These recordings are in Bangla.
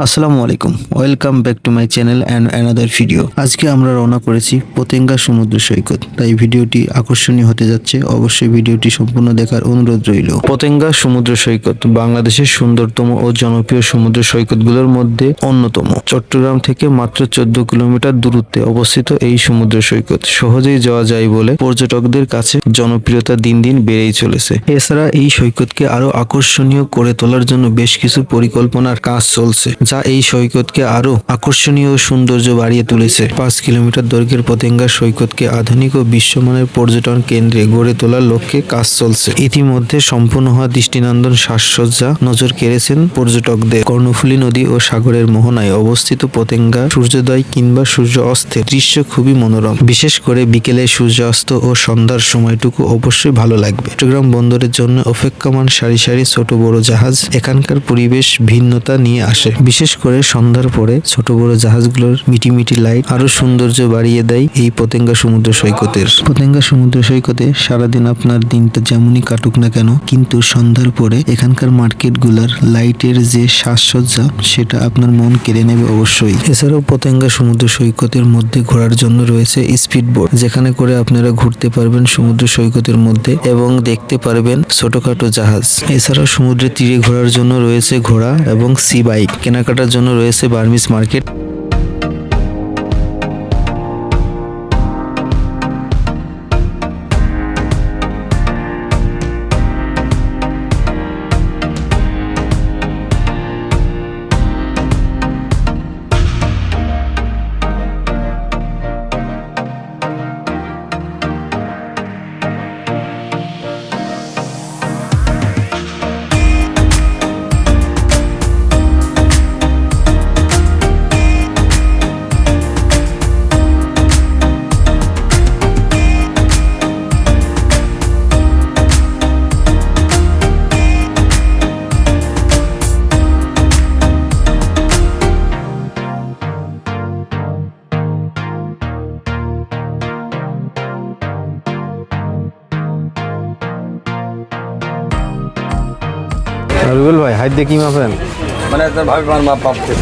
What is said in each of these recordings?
আসসালামু আলাইকুম, welcome back to my channel and another video. আজকে আমরা রওনা করেছি পতেঙ্গা সমুদ্র সৈকত, তাই ভিডিওটি আকর্ষণীয় হতে যাচ্ছে। অবশ্যই ভিডিওটি সম্পূর্ণ দেখার অনুরোধ রইল। পতেঙ্গা সমুদ্র সৈকত বাংলাদেশের সুন্দরতম ও জনপ্রিয় সমুদ্র সৈকতগুলোর মধ্যে অন্যতম। চট্টগ্রাম থেকে মাত্র 14 কিলোমিটার দূরত্বে অবস্থিত এই সমুদ্র সৈকত সহজেই যাওয়া যায় বলে পর্যটকদের কাছে জনপ্রিয়তা দিন দিন বেড়েই চলেছে। এছাড়া এই সৈকতকে আরো আকর্ষণীয় করে তোলার জন্য বেশ কিছু পরিকল্পনার কাজ চলছে, যা এই সৈকতকে আরো আকর্ষণীয় ও সৌন্দর্য বাড়িয়ে তুলেছে। 5 কিলোমিটার দৈর্ঘ্যের পতেঙ্গা সৈকতকে আধুনিক ও বিশ্বমানের পর্যটন কেন্দ্রে গড়ে তোলার লক্ষ্যে কাজ চলছে। ইতিমধ্যে সম্পূর্ণ হওয়া দৃষ্টিনন্দন সাজসজ্জা নজর কেড়েছেন পর্যটকদের। কর্ণফুলী নদী ও সাগরের মোহনায় অবস্থিত পতেঙ্গা সূর্যোদয় কিংবা সূর্য অস্তের দৃশ্য খুবই মনোরম। বিশেষ করে বিকেলে সূর্যাস্ত ও সন্ধ্যার সময়টুকু অবশ্যই ভালো লাগবে। চট্টগ্রাম বন্দরের জন্য অপেক্ষমান সারি সারি ছোট বড় জাহাজ এখানকার পরিবেশ ভিন্নতা নিয়ে আসে। বিশেষ করে সন্ধ্যার পরে ছোট বড় জাহাজগুলোর মিটিমিটি লাইট আরো সৌন্দর্য বাড়িয়ে দেয় এই পতেঙ্গা সমুদ্র সৈকতের। পতেঙ্গা সমুদ্র সৈকতে সারাদিন আপনার দিনটা যেমনই কাটুক না কেন, কিন্তু সন্ধ্যার পরে এখানকার মার্কেটগুলোর লাইটের যে সাজসজ্জা সেটা আপনার মন কেড়ে নেবে অবশ্যই। এছাড়াও পতেঙ্গা সমুদ্র সৈকতের মধ্যে ঘোরার জন্য রয়েছে স্পিড বোট, যেখানে করে আপনারা ঘুরতে পারবেন সমুদ্র সৈকতের মধ্যে এবং দেখতে পারবেন ছোটখাটো জাহাজ। এছাড়াও সমুদ্রের তীরে ঘোরার জন্য রয়েছে ঘোড়া এবং সি বাইক। কেনাকাটার জন্য রয়েছে বার্মিস মার্কেট। রুবেল ভাই, হাত দিয়ে কি মাপেন? মানে ভাবে মাপ পাচ্ছে।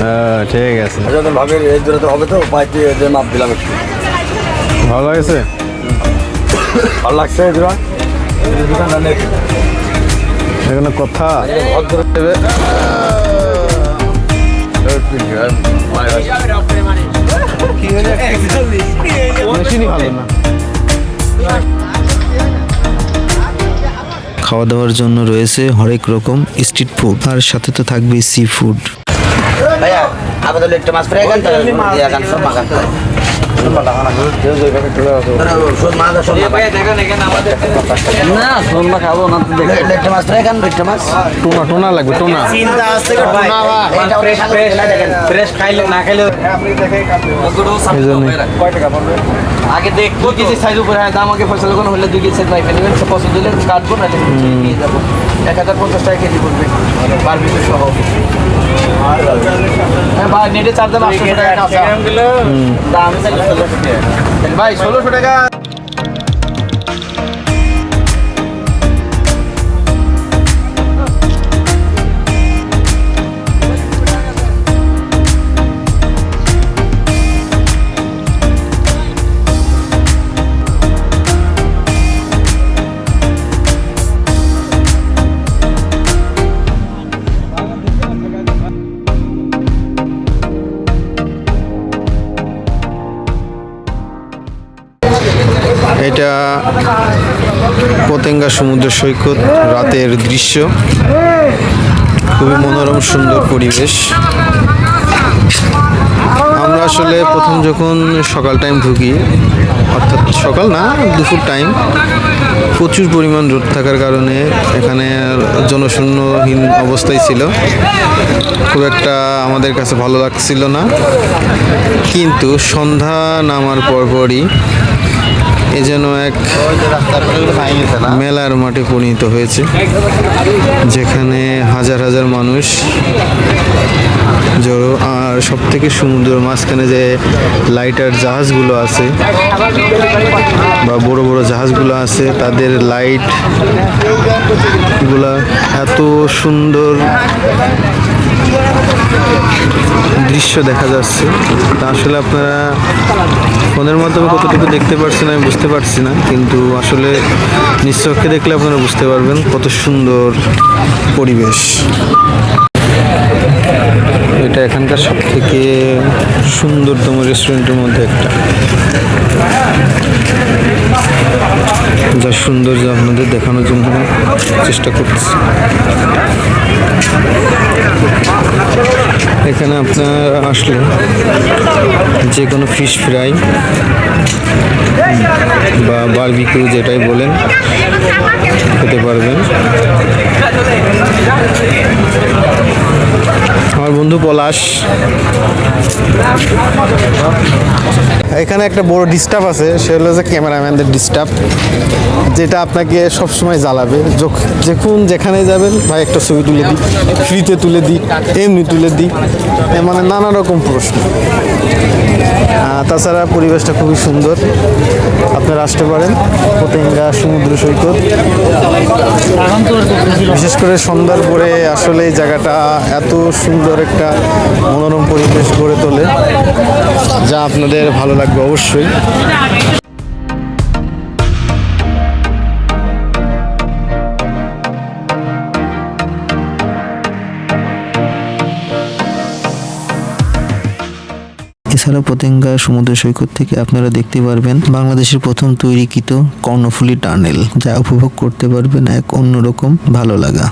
ঠিক আছে, ভাবে এই দূরে তো হবে তো পাইতে যে মাপ দিলাম একটু। ভালো লাগছে? ভালো লাগছে এই দূরা এখানে কথা মেশিনই ভালো না। খাওয়া দাওয়ার জন্য রয়েছে হরেক রকম স্ট্রিট ফুড, আর সাথে তো থাকবে সি ফুড। ভাইয়া আমাদের একটা মাছ ফ্রাই গান দিয়া গান সব মাগান টোনা লাগবে, টোনা। আগে দেখবো কিছু সাইজ উপরে দাম আগে ফসল কোন হলে 2 কেজি পাই ফেলবেন, পছন্দ হলে কাটবো না নিয়ে যাবো। 1050 টাকা কেজি পড়বে বারবিকিউ সহ। ভাই নেটে চার দাম 800 টাকা কাঁচা দাম 1600 টাকা ভাই 1600 টাকা। এটা পতেঙ্গা সমুদ্র সৈকত রাতের দৃশ্য, খুবই মনোরম সুন্দর পরিবেশ। আমরা আসলে প্রথম যখন সকাল টাইম ঢুকি, অর্থাৎ সকাল না দুপুর টাইম, প্রচুর পরিমাণ রোদ থাকার কারণে এখানে জনশূন্যহীন অবস্থায় ছিল, খুব একটা আমাদের কাছে ভালো লাগছিল না। কিন্তু সন্ধ্যা নামার পরপরই এ যেন এক মেলার মাঠে পরিণত হয়েছে, যেখানে হাজার হাজার মানুষ জড়ো। আর সব থেকে সমুদ্রের মাঝখানে যে লাইটার জাহাজগুলো আছে বা বড় বড় জাহাজগুলো আছে, তাদের লাইট গুলা এত সুন্দর দৃশ্য দেখা যাচ্ছে। তা আসলে আপনারা ফোনের মাধ্যমে কতটুকু দেখতে পারছেন আমি বুঝতে পারছি না, কিন্তু আসলে নিজ চোখে দেখলে আপনারা বুঝতে পারবেন কত সুন্দর পরিবেশ। এটা এখানকার সব থেকে সুন্দরতম রেস্টুরেন্টের মধ্যে একটা, যার সৌন্দর্য আপনাদের দেখানোর জন্য চেষ্টা করছি। এখানে আপনারা আসলে যে কোনো ফিশ ফ্রাই বা বারবিকিউ যেটাই বলেন খেতে পারবেন। আমার বন্ধু পলাশ, এখানে একটা বড় ডিস্টার্ব আছে, সে হলো যে ক্যামেরাম্যানদের ডিস্টার্ব, যেটা আপনাকে সবসময় জ্বালাবে। যখন যেখানে যাবেন ভাই একটা ছবি তুলে দিই, ফ্রিতে তুলে দিই, এমনি তুলে দিই, মানে নানা রকম প্রশ্ন। তাছাড়া পরিবেশটা খুবই সুন্দর, আপনারা আসতে পারেন পতেঙ্গা সমুদ্র সৈকত। বিশেষ করে সন্ধ্যার পরে আসলে এই জায়গাটা এত সুন্দর একটা মনোরম পরিবেশ গড়ে তোলে, যা আপনাদের ভালো লাগবে অবশ্যই। এছাড়া পতেঙ্গা সমুদ্র সৈকত থেকে আপনারা দেখতে পারবেন বাংলাদেশের প্রথম তৈরিকৃত কর্ণফুলী টানেল, যা উপভোগ করতে পারবেন এক অন্যরকম ভালো লাগা।